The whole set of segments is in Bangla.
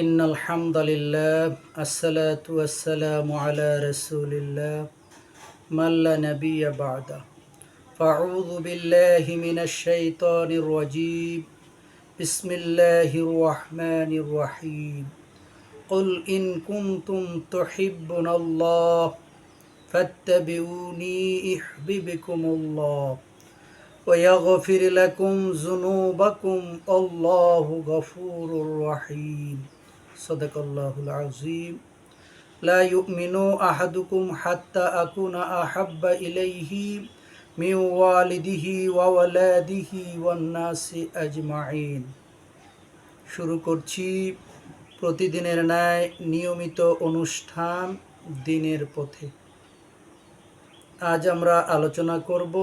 إن الحمد لله الصلاة والسلام على رسول الله من لا نبي بعده فأعوذ بالله من الشيطان الرجيم بسم الله الرحمن الرحيم قل إن كنتم تحبون الله فاتبعوني يحببكم الله ويغفر لكم ذنوبكم الله غفور رحيم صدق الله العظيم لا يؤمن أحدكم حتى أكون أحب إليه من والده وولده والناس أجمعين। শুরু করছি প্রতিদিনের ন্যায় নিয়মিত অনুষ্ঠান দিনের পথে। আজ আমরা আলোচনা করব,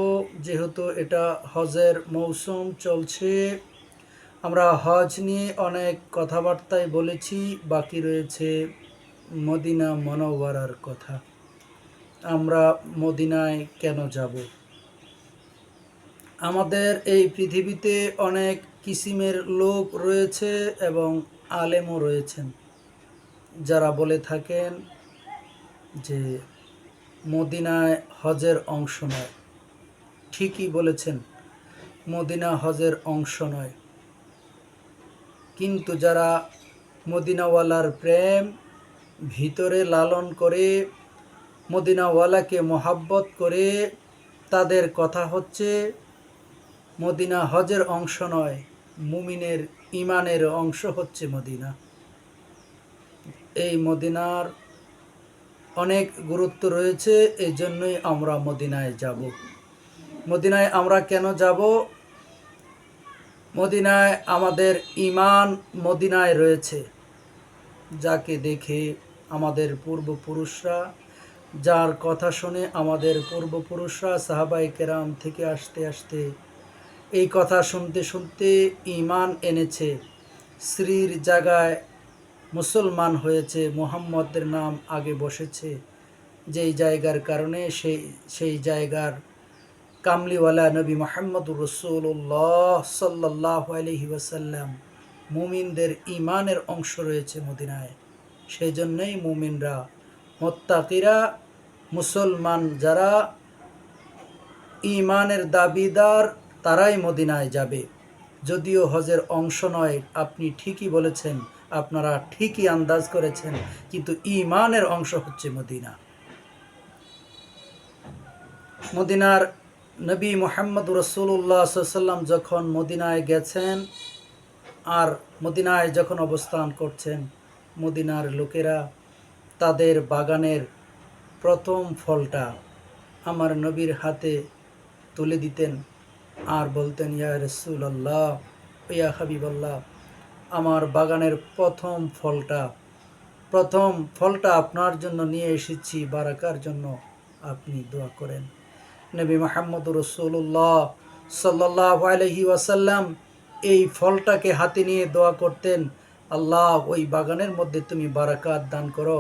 যেহেতু এটা হজের মৌসুম চলছে, আমরা হজ নিয়ে অনেক কথাবার্তায় বলেছি, বাকি রয়েছে মদিনা মনোয়ারার কথা। আমরা মদিনায় কেন যাব? আমাদের এই পৃথিবীতে অনেক কিসিমের লোক রয়েছে এবং আলেমও রয়েছেন, যারা বলে থাকেন যে মদিনায় হজের অংশ নয়। ঠিকই বলেছেন, মদিনা হজের অংশ নয়, কিন্তু যারা মদিনাওয়ালার প্রেম ভিতরে লালন করে, মদিনাওয়ালাকে মহাব্বত করে, তাদের কথা হচ্ছে মদিনা হজের অংশ নয়, মুমিনের ইমানের অংশ হচ্ছে মদিনা। এই মদিনার অনেক গুরুত্ব রয়েছে, এই জন্যই আমরা মদিনায় যাব। মদিনায় আমরা কেন যাব? মদিনায় আমাদের ইমান মদিনায় রয়েছে, যাকে দেখে আমাদের পূর্বপুরুষরা, যার কথা শুনে আমাদের পূর্বপুরুষরা সাহাবায়ে কেরাম থেকে আসতে আসতে এই কথা শুনতে শুনতে ইমান এনেছে, শ্রীর জায়গায় মুসলমান হয়েছে, মুহাম্মদের নাম আগে বসেছে, যেই জায়গার কারণে সেই জায়গার কামলিওয়ালা নবী মুহাম্মদুর রাসূলুল্লাহ সাল্লাল্লাহু আলাইহি ওয়াসাল্লাম, মুমিনদের ইমানের অংশ রয়েছে মদিনায়। সেই জন্যই মুমিনরা, মুত্তাকিরা, মুসলমান যারা ইমানের দাবিদার, তারাই মদিনায় যাবে। যদিও হজের অংশ নয়, আপনি ঠিকই বলেছেন, আপনারা ঠিকই আন্দাজ করেছেন, কিন্তু ইমানের অংশ হচ্ছে মদিনা। মদিনার নবী মুহাম্মদুর রাসূলুল্লাহ সাল্লাল্লাহু আলাইহি ওয়াসাল্লাম যখন মদিনায় গেছেন আর মদিনায় যখন অবস্থান করছেন, মদিনার লোকেরা তাদের বাগানের প্রথম ফলটা আমার নবীর হাতে তুলে দিতেন আর বলতেন, ইয়া রাসূলুল্লাহ, ইয়া হাবিবাল্লাহ, আমার বাগানের প্রথম ফলটা আপনার জন্য নিয়ে এসেছি, বারাকার জন্য আপনি দোয়া করেন। নবী মুহাম্মদুর রাসূলুল্লাহ সাল্লাল্লাহু আলাইহি ওয়াসাল্লাম এই ফলটাকে হাতে নিয়ে দোয়া করতেন, আল্লাহ ওই বাগানের মধ্যে তুমি বারাকাত দান করো,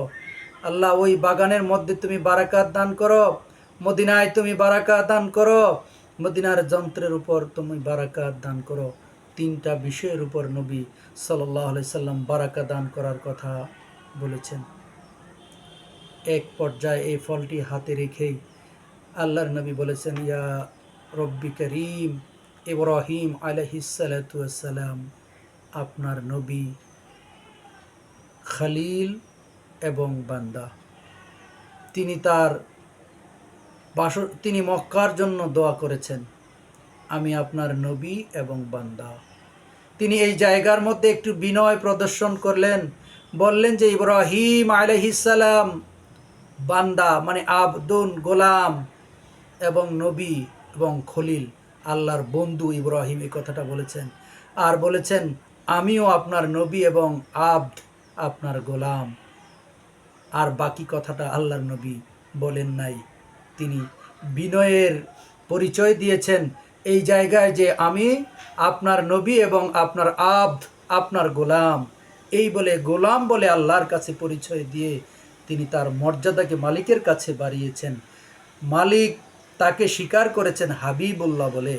আল্লাহ ওই বাগানের মধ্যে তুমি বারাকাত দান করো, মদিনায় তুমি বারাকাত দান করো, মদিনার যন্ত্রের উপর তুমি বারাকাত দান করো। তিনটা বিষয়ের উপর নবী সাল্লাল্লাহু আলাইহি সাল্লাম বারাকা দান করার কথা বলেছেন। এক পর্যায়ে এই ফলটি হাতে রেখেই আল্লাহর নবী বলেছেন, ইয়া রব্বি করিম ইব্রাহিম আলাইহিস সালাতু ওয়াস সালাম, আপনার নবী খলিল এবং বান্দা, তিনি মক্কার জন্য দোয়া করেছেন, আমি আপনার নবী এবং বান্দা। তিনি এই জায়গার মধ্যে একটু বিনয় প্রদর্শন করলেন, বললেন যে ইব্রাহিম আলাইহিস সালাম বান্দা, মানে আবদুন, গোলাম, এবং নবী এবং খলিল, আল্লাহর বন্ধু ইব্রাহিম, এই কথাটা বলেছেন। আর বলেছেন, আমিও আপনার নবী এবং আবদ, আপনার গোলাম। আর বাকি কথাটা আল্লাহর নবী বলেন নাই। তিনি বিনয়ের পরিচয় দিয়েছেন এই জায়গায় যে আমি আপনার নবী এবং আপনার আবদ, আপনার গোলাম। এই বলে, গোলাম বলে আল্লাহর কাছে পরিচয় দিয়ে তিনি তার মর্যাদাকে মালিকের কাছে বাড়িয়েছেন। মালিক তাকে স্বীকার করেছেন হাবিবুল্লাহ বলে।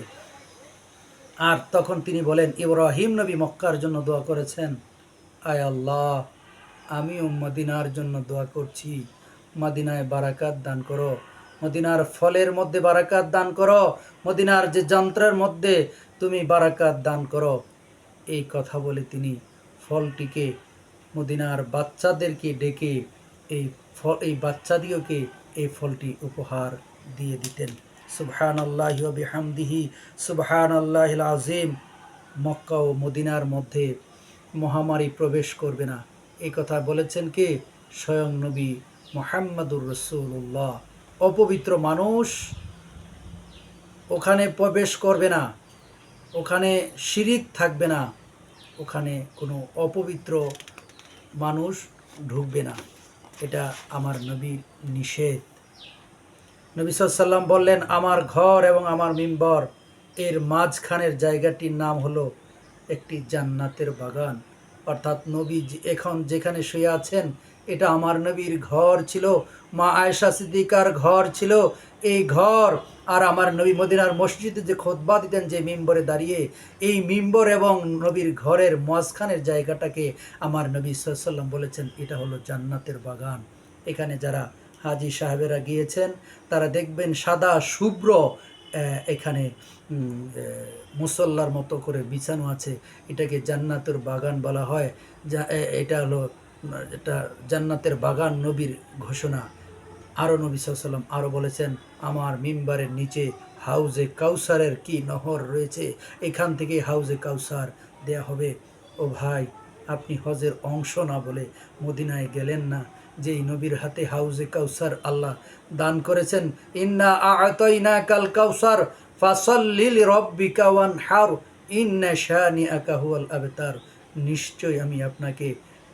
আর তখন তিনি বলেন, ইব্রাহিম নবী মক্কার জন্য দোয়া করেছেন, আয় আল্লাহ, আমিও মদিনার জন্য দোয়া করছি, মদিনায় বারাকাত দান করো, মদিনার ফলের মধ্যে বারাকাত দান করো, মদিনার যে যন্ত্রের মধ্যে তুমি বারাকাত দান করো। এই কথা বলে তিনি ফলটিকে মদিনার বাচ্চাদেরকে ডেকে এই বাচ্চাদিওকে এই ফলটি উপহার দিয়ে দিতেন। সুবহানাল্লাহি ওয়া বিহামদিহি সুবহানাল্লাহিল আযীম। মক্কা ও মদিনার মধ্যে মহামারী প্রবেশ করবে না, এই কথা বলেছেন কে? স্বয়ং নবী মুহাম্মদুর রাসূলুল্লাহ। অপবিত্র মানুষ ওখানে প্রবেশ করবে না, ওখানে শিরিক থাকবে না, ওখানে কোনো অপবিত্র মানুষ ঢুকবে না। এটা আমার নবীর নিষেধ। নবী সাল্লাল্লাহু আলাইহি ওয়াসাল্লাম বললেন, আমার ঘর এবং আমার মিম্বর এর মাঝখানের জায়গাটির নাম হলো একটি জান্নাতের বাগান। অর্থাৎ নবী এখন যেখানে শুয়ে আছেন এটা আমার নবীর ঘর ছিল, মা আয়েশা সিদ্দিকার ঘর ছিল এই ঘর। আর আমার নবী মদিনার মসজিদে যে খুতবা দিতেন যে মিম্বরে দাঁড়িয়ে, এই মিম্বর এবং নবীর ঘরের মাঝখানের জায়গাটাকে আমার নবী সাল্লাল্লাহু আলাইহি ওয়াসাল্লাম বলেছেন এটা হলো জান্নাতের বাগান। এখানে যারা হাজি সাহেবেরা গিয়েছেন তারা দেখবেন সাদা শুভ্র এখানে মুসল্লার মতো করে বিছানো আছে, এটাকে জান্নাতের বাগান বলা হয়। এটা হলো এটা জান্নাতের বাগান নবীর ঘোষণা। আরও নবী সাল্লাল্লাহু আলাইহি ওয়াসাল্লাম আরও বলেছেন, আমার মিম্বারের নিচে হাউজে কাউসারের কি নহর রয়েছে, এখান থেকে হাউজে কাউসার দেয়া হবে। ও ভাই, আপনি হজের অংশ না বলে মদিনায় গেলেন না, যেই নবীর হাতে হাউজে কাউসার আল্লাহ দান করেছেন, ইন্না আ'তাইনাকাল কাউসার ফাসাল্লি লিরাব্বিকা ওয়ানহার ইন্না শানিআকা হুয়াল আবতার। নিশ্চয় আমি আপনাকে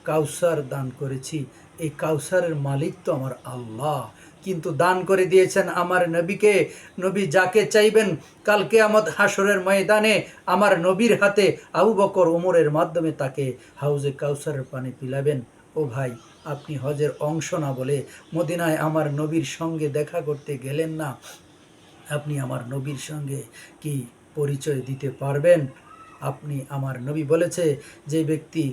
কাউসার দান করেছি, এই কাউসারের মালিক তো আমার আল্লাহ, কিন্তু দান করে দিয়েছেন আমার নবীকে। নবী যাকে চাইবেন কাল কিয়ামত হাসরের ময়দানে আমার নবীর হাতে আবু বকর ওমরের মাধ্যমে তাকে হাউজে কাউসারের পানি পিলাবেন। ও ভাই, আপনি হজের অংশ না বলে মদিনায় আমার নবীর সঙ্গে দেখা করতে গেলেন না, আপনি আমার নবীর সঙ্গে কি পরিচয় দিতে পারবেন? আপনি আমার নবী বলেছে, যে ব্যক্তি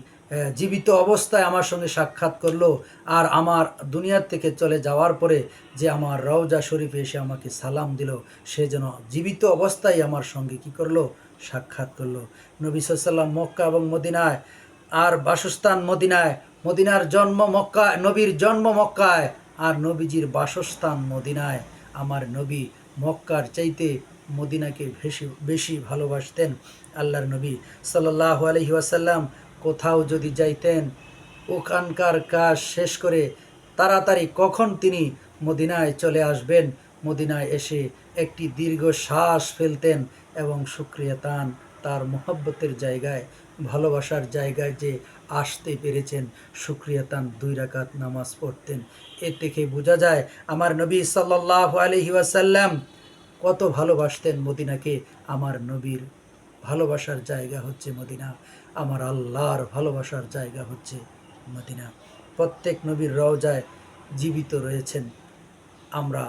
জীবিত অবস্থায় আমার সঙ্গে সাক্ষাৎ করলো আর আমার দুনিয়ার থেকে চলে যাওয়ার পরে যে আমার রওজা শরীফে এসে আমাকে সালাম দিল, সে যেন জীবিত অবস্থায় আমার সঙ্গে কি করলো? সাক্ষাৎ করলো। নবী সাল্লাল্লাহু আলাইহি ওয়াসাল্লাম মক্কা এবং মদিনায়, আর বাসস্থান মদিনায়, মদিনার জন্ম মক্কায়, নবীর জন্ম মক্কায় আর নবীজির বাসস্থান মদিনায়। আমার নবী মক্কার চাইতে মদিনাকে বেশি ভালোবাসতেন। আল্লাহর নবী সাল্লাল্লাহু আলাইহি ওয়াসাল্লাম কোথাও যদি যাইতেন, ওখানকার কাজ শেষ করে তাড়াতাড়ি কখন তিনি মদিনায় চলে আসবেন, মদিনায় এসে একটি দীর্ঘ শ্বাস ফেলতেন এবং শুকরিয়া তান, তার মোহব্বতের জায়গায়, ভালোবাসার জায়গায় যে আসতে পেরেছেন, শুকরিয়া তান 2 রাকাত নামাজ পড়তেন। এ থেকে বোঝা যায় আমার নবী সাল্লাল্লাহু আলাইহি ওয়াসাল্লাম কত ভালোবাসতেন মদিনাকে। আমার নবীর ভালোবাসার জায়গা হচ্ছে মদিনা, আমার আল্লাহর ভালোবাসার জায়গা হচ্ছে মদিনা। প্রত্যেক নবীর রওজায় জীবিত রয়েছেন। আমরা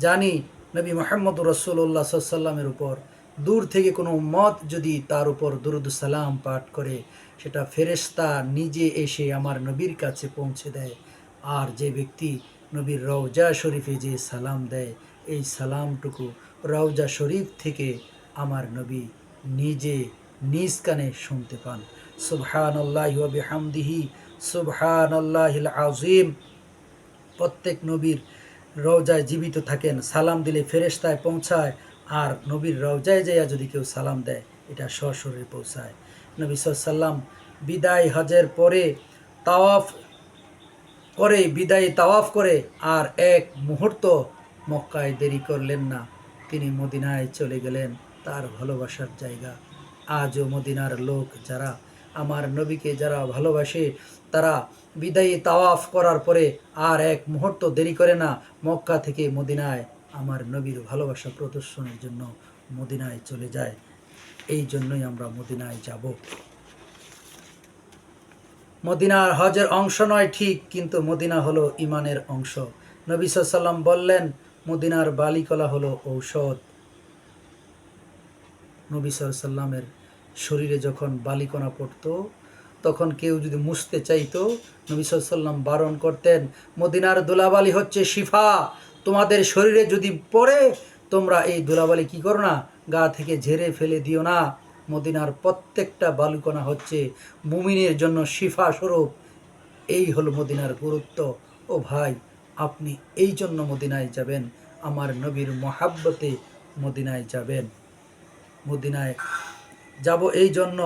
জানি নবী মুহাম্মদুর রাসূলুল্লাহ সাল্লাল্লাহু আলাইহি ওয়াসাল্লামের উপর দূর থেকে কোনো উম্মত যদি তার উপর দুরূদ সালাম পাঠ করে, সেটা ফেরেশতা নিজে এসে আমার নবীর কাছে পৌঁছে দেয়। আর যে ব্যক্তি নবীর রওজা শরীফে যে সালাম দেয়, এই সালামটুকু রওজা শরীফ থেকে আমার নবী নিজে নিজ কানে শুনতে পান। সুবহানাল্লাহি ওয়া বিহামদিহি সুবহানাল্লাহিল আযীম। প্রত্যেক নবীর রওজায় জীবিত থাকেন, সালাম দিলে ফেরেশতায় পৌঁছায়, আর নবীর রওজায় যাইয়া যদি কেউ সালাম দেয় এটা সশরীরে পৌঁছায়। নবী সাল্লাল্লাহু আলাইহি ওয়াসাল্লাম বিদায় হজের পরে তাওয়াফ করে, বিদায়ী তাওয়াফ করে আর এক মুহূর্ত মক্কায় দেরি করলেন না, তিনি মদিনায় চলে গেলেন, তার ভালোবাসার জায়গা। আজও মদিনার লোক যারা আমার নবীকে যারা ভালোবাসে, তারা বিদায়ী তাওয়াফ করার পরে আর এক মুহূর্ত দেরি করে না, মক্কা থেকে মদিনায় আমার নবীর ভালোবাসা প্রদর্শনের জন্য মদিনায় চলে যায়। এই জন্যই আমরা মদিনায় যাব। মদিনার হজের অংশ নয় ঠিক, কিন্তু মদিনা হলো ইমানের অংশ। নবী সাল্লাল্লাহু আলাইহি ওয়াসাল্লাম বললেন, মদিনার বালিকলা হলো ঔষধ। নবী সাল্লাল্লাহু আলাইহি ওয়াসাল্লামের শরীরে যখন বালিকণা পড়তো তখন কেউ যদি মুছতে চাইতো নবী সাল্লাল্লাহু আলাইহি ওয়াসাল্লাম বারণ করতেন, মদিনার ধুলাবালি হচ্ছে শিফা, তোমাদের শরীরে যদি পড়ে তোমরা এই ধুলাবালি কি করো না, গা থেকে ঝেড়ে ফেলে দিও না। মদিনার প্রত্যেকটা বালুকণা হচ্ছে মুমিনের জন্য শিফা স্বরূপ। এই হলো মদিনার গুরুত্ব। ও ভাই, আপনি এই জন্য মদিনায় যাবেন, আমার নবীর মহাব্বতে মদিনায় যাবেন। মদিনায় যাব এই জন্য,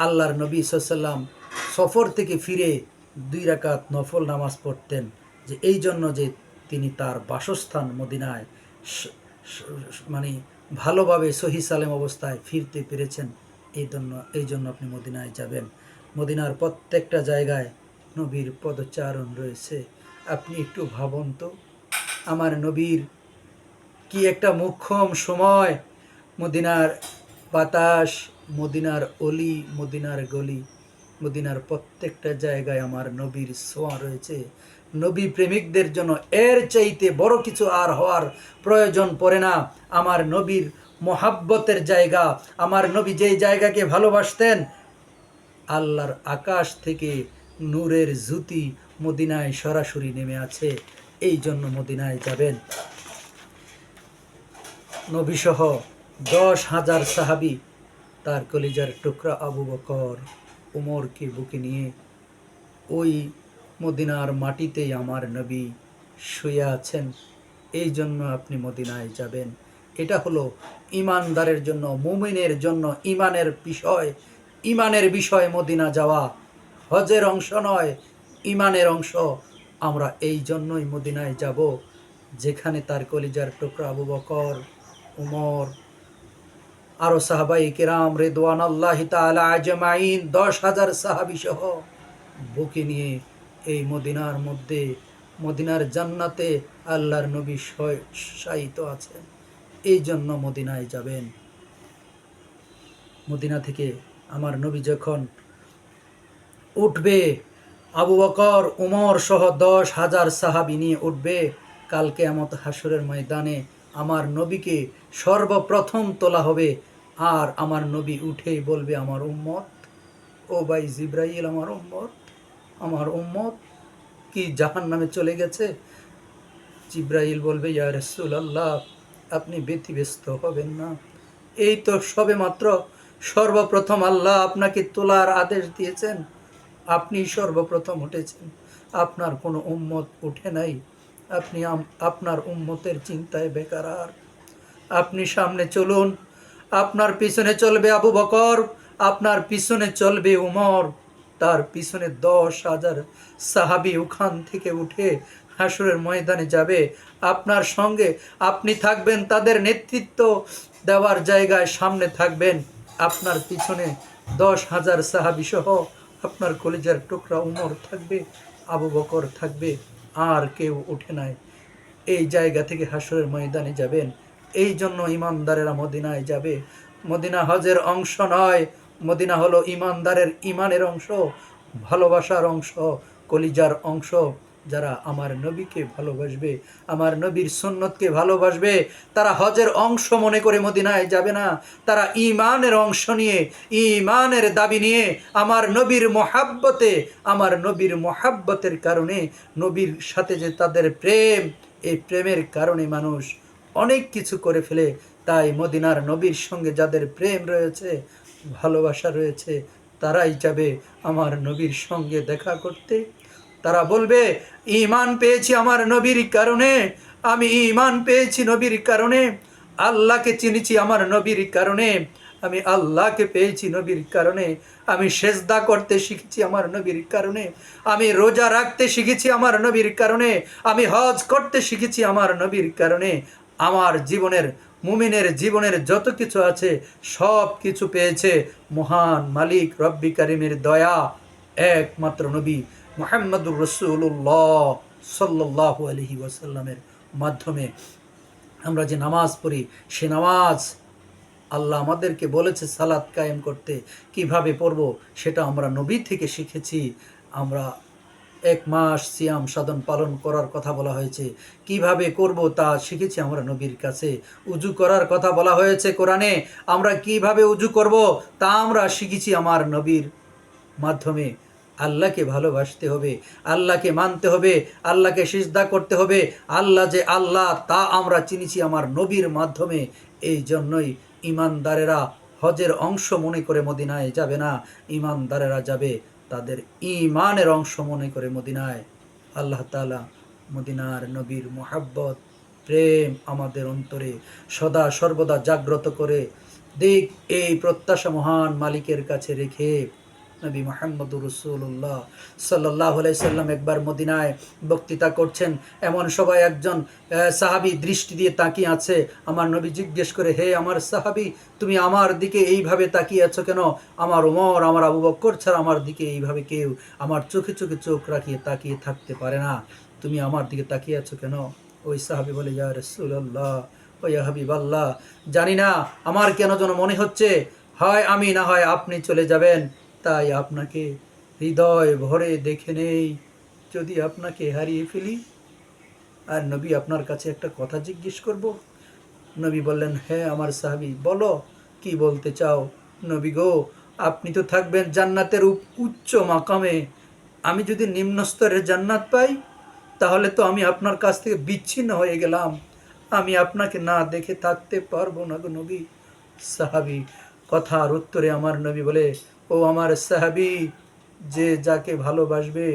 আল্লাহর নবী সাল্লাল্লাহু আলাইহি ওয়াসাল্লাম সফর থেকে ফিরে 2 রাকাত নফল নামাজ পড়তেন, যে এই জন্য যে তিনি তার বাসস্থান মদিনায় মানে ভালোভাবে সহি সালেম অবস্থায় ফিরতে পেরেছেন। এই জন্য আপনি মদিনায় যাবেন। মদিনার প্রত্যেকটা জায়গায় নবীর পদচারণ রয়েছে। আপনি একটু ভাবুন তো, আমার নবীর কি একটা মোক্ষম সময়। মদিনার বাতাস, মদিনার অলি, মদিনার গলি, মদিনার প্রত্যেকটা জায়গায় আমার নবীর ছোঁয়া রয়েছে। নবী প্রেমিকদের জন্য এর চাইতে বড় কিছু আর হওয়ার প্রয়োজন পড়ে না। আমার নবীর মহাব্বতের জায়গা, আমার নবী যেই জায়গাকে ভালোবাসতেন, আল্লাহর আকাশ থেকে নূরের জ্যোতি মদিনায় সরাসরি নেমে আছে। এই জন্য মদিনায় যাবেন। নবীসহ 10,000 সাহাবী, তার কলিজার টুকরা আবু বকর উমরকে বুকে নিয়ে ওই মদিনার মাটিতেই আমার নবী শুয়ে আছেন। এই জন্য আপনি মদিনায় যাবেন। এটা হলো ইমানদারের জন্য, মুমিনের জন্য ইমানের বিষয় মদিনা যাওয়া। হজের অংশ নয়, ইমানের অংশ। আমরা এই জন্যই মদিনায় যাব, যেখানে তার কলিজার টুকরা আবু বকর, উমর, আরো সাহাবাই কিরাম রিদওয়ানুল্লাহি তাআলা আজমাইন 10,000 সাহাবী সহ বুকে নিয়ে এই মদিনার মধ্যে, মদিনার জান্নাতে আল্লাহর নবী শায়িত আছেন। এই জন্য মদিনায় যাবেন। মদিনা থেকে আমার নবী যখন উঠবে, আবু বকর উমর সহ 10,000 সাহাবী নিয়ে উঠবে, কাল কিয়ামত হাসরের ময়দানে আমার নবীকে সর্বপ্রথম তোলা হবে। আর আমার নবী উঠেই বলবে, আমার উম্মত, ও ভাই জিব্রাইল, আমার উম্মত কি জাহান্নামে চলে গেছে? জিব্রাইল বলবে, ইয়া রাসূলুল্লাহ, আপনি ব্যতিব্যস্ত হবেন না, এই তো সবে মাত্র সর্বপ্রথম আল্লাহ আপনাকে তোলার আদেশ দিয়েছেন, আপনি সর্বপ্রথম উঠেছেন, আপনার কোনো উম্মত উঠে নাই। আপনি আপনার উম্মতের চিন্তায় বেকার। আপনি সামনে চলুন, আপনার পিছনে চলবে আবু বকর, আপনার পিছনে চলবে উমর, তার পিছনে 10,000 সাহাবী ওখান থেকে উঠে হাসরের ময়দানে যাবে। আপনার সঙ্গে আপনি থাকবেন, তাদের নেতৃত্ব দেওয়ার জায়গায় সামনে থাকবেন। আপনার পিছনে 10,000 সাহাবী সহ আপনার কলিজার টুকরা উমর থাকবে, আবু বকর থাকবে, আর কেউ উঠে নাই। এই জায়গা থেকে হাসরের ময়দানে যাবেন। এই জন্য ইমানদারেরা মদিনায় যাবে। মদিনা হজের অংশ নয়, মদিনা হলো ইমানদারের ইমানের অংশ, ভালোবাসার অংশ, কলিজার অংশ। যারা আমার নবীকে ভালোবাসবে, আমার নবীর সুন্নতকে ভালোবাসবে, তারা হজের অংশ মনে করে মদিনায় যাবে না। তারা ঈমানের অংশ নিয়ে, ঈমানের দাবি নিয়ে, আমার নবীর মহাব্বতের কারণে, নবীর সাথে যে তাদের প্রেম, এই প্রেমের কারণে মানুষ অনেক কিছু করে ফেলে। তাই মদিনার নবীর সঙ্গে যাদের প্রেম রয়েছে, ভালোবাসা রয়েছে, তারাই যাবে আমার নবীর সঙ্গে দেখা করতে। তারা বলবে, ঈমান পেয়েছি আমার নবীর কারণে, আমি ঈমান পেয়েছি নবীর কারণে, আল্লাহকে চিনেছি আমার নবীর কারণে, আমি আল্লাহকে পেয়েছি নবীর কারণে, আমি সেজদা করতে শিখেছি আমার নবীর কারণে, আমি রোজা রাখতে শিখেছি আমার নবীর কারণে, আমি হজ করতে শিখেছি আমার নবীর কারণে। আমার জীবনের, মুমিনের জীবনের যত কিছু আছে সব কিছু পেয়েছে মহান মালিক রব্বি কারিমের দয়া, একমাত্র নবী মুহাম্মদুর রাসূলুল্লাহ সাল্লাল্লাহু আলাইহি ওয়াসাল্লামের মাধ্যমে। আমরা যে নামাজ পড়ি, সে নামাজ আল্লাহ আমাদেরকে বলেছে সালাত কায়েম করতে, কিভাবে পড়ব সেটা আমরা নবী থেকে শিখেছি। আমরা 1 মাস সিয়াম সাধন পালন করার কথা বলা হয়েছে, কিভাবে করব তা শিখেছি আমরা নবীর কাছে। উজু করার কথা বলা হয়েছে কোরআনে, আমরা কিভাবে উজু করব তা আমরা শিখেছি আমার নবীর মাধ্যমে আল্লাহকে ভালোবাসতে হবে, আল্লাহকে মানতে হবে, আল্লাহকে সিজদা করতে হবে। আল্লাহ যে আল্লাহ তা আমরা চিনেছি আমার নবীর মাধ্যমে। এই জন্যই ইমানদারেরা হজের অংশ মনে করে মদিনায় যাবে না, ইমানদারেরা যাবে তাদের ইমানের অংশ মনে করে মদিনায়। আল্লাহ তাআলা মদিনার নবীর মোহাব্বত প্রেম আমাদের অন্তরে সদা সর্বদা জাগ্রত করে দিক, এই প্রত্যাশা মহান মালিকের কাছে রেখে নবী মুহাম্মদুর রাসূলুল্লাহ সাল্লাল্লাহু আলাইহি সাল্লাম একবার মদিনায় বক্তৃতা করছেন। এমন সবাই একজন সাহাবী দৃষ্টি দিয়ে তাকিয়ে আছে। আমার নবী জিজ্ঞেস করে, হে আমার সাহাবী, তুমি আমার দিকে এইভাবে তাকিয়ে আছো কেন? আমার ওমর, আমার আবু বকর ছাড়া আমার দিকে এইভাবে কেউ আমার চোখে চোখে চোখ রাখিয়ে তাকিয়ে থাকতে পারে না, তুমি আমার দিকে তাকিয়ে আছো কেন? ওই সাহাবী বলে, ইয়া রাসূলুল্লাহ, ও ইয়া হাবিবাল্লাহ, জানি না আমার কেন যেন মনে হচ্ছে হয় আমি না হয় আপনি চলে যাবেন, তাই আপনাকে হৃদয় ভরে দেখে নেই, যদি আপনাকে হারিয়ে ফেলি। আর নবী আপনার কাছে একটা কথা জিজ্ঞেস করব। নবী বললেন, হ্যাঁ আমার সাহাবী, বলো কি বলতে চাও? নবী গো, আপনি তো থাকবেন জান্নাতের উচ্চ মাকামে, আমি যদি নিম্ন স্তরের জান্নাত পাই তাহলে তো আমি আপনার কাছ থেকে বিচ্ছিন্ন হয়ে গেলাম, আমি আপনাকে না দেখে থাকতে পারবো না গো নবী। সাহাবী কথার উত্তরে আমার নবী বলে, ও আমার সাহাবী, যে যাকে ভালোবাসবে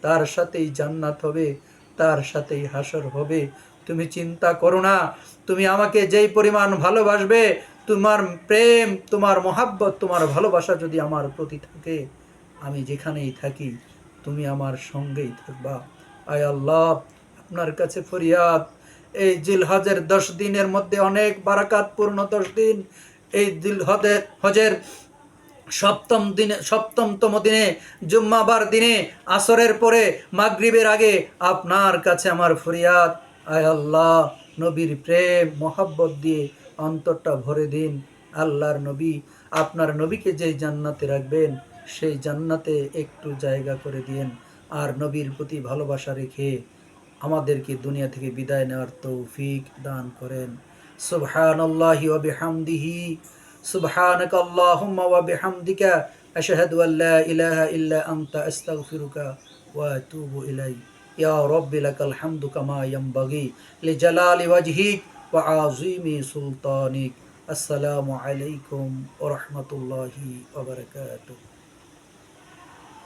তার সাথেই জান্নাত হবে, তার সাথেই হাসর হবে। তুমি চিন্তা করো না, তুমি আমাকে যেই পরিমাণ ভালোবাসবে, তোমার প্রেম, তোমার মহাব্বত, তোমার ভালোবাসা যদি আমার প্রতি থাকে, আমি যেখানেই থাকি তুমি আমার সঙ্গেই থাকবা। আয় আল্লাহ, আপনার কাছে ফরিয়াদ, এই জিলহজের 10 দিনের মধ্যে অনেক বারাকাতপূর্ণ 10 দিন, এই হজের সপ্তমতম দিনে জুম্মাবার দিনে আসরের পরে মাগরিবের আগে আপনার কাছে আমার ফরিয়াদ, আয় আল্লাহ, নবীর প্রেম মোহাব্বত দিয়ে অন্তরটা ভরে দিন। আল্লাহর নবী, আপনার নবীকে যেই জান্নাতে রাখবেন সেই জান্নাতে একটু জায়গা করে দিয়েন। আর নবীর প্রতি ভালোবাসা রেখে আমাদেরকে দুনিয়া থেকে বিদায় নেওয়ার তৌফিক দান করেন। সুবহানাল্লাহি ওয়া বিহামদিহি, সুবহানাকা আল্লাহুম্মা ওয়া বিহামদিকা, আশহাদু আল লা ইলাহা ইল্লা আনতা, আস্তাগফিরুকা ওয়া আতুবু ইলাইক। ইয়া রাব্বি লাকাল হামদু কামা ইয়ানবাগি লিজালালি ওয়াজহিক ওয়া আযীমি সুলতানিক। আসসালামু আলাইকুম ওয়া রাহমাতুল্লাহি ওয়া বারাকাতুহু।